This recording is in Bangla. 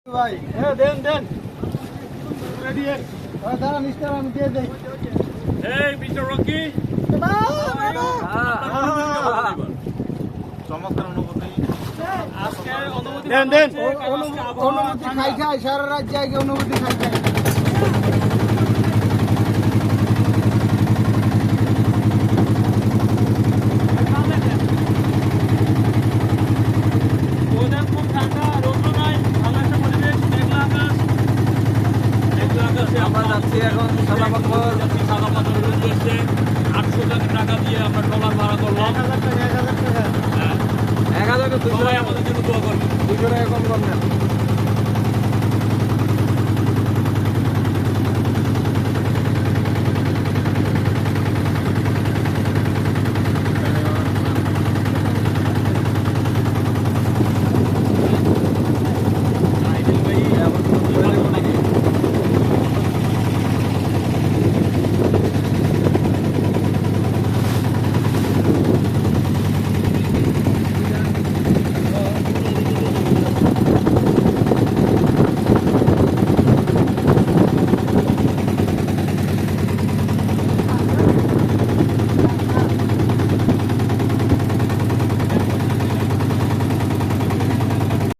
ভাই হ্যাঁ দেন রেডি দাঁড়া মিস্টার আমি দিয়ে দেই এই মিস্টার রকি চমৎকার অনুভূতি আজকে অনুভূতি দেন অনুভূতি খাই সারা রাত জায়গা অনুভূতি খাই আমরা যাচ্ছি এখন সালাপাথর 800 টাকা দিয়ে আমরা ট্রলার ভাড়া করলাম 1000 টাকা 1000 টাকা আমাদের জন্য দোয়া করবেন 200 টাকা কম করবেন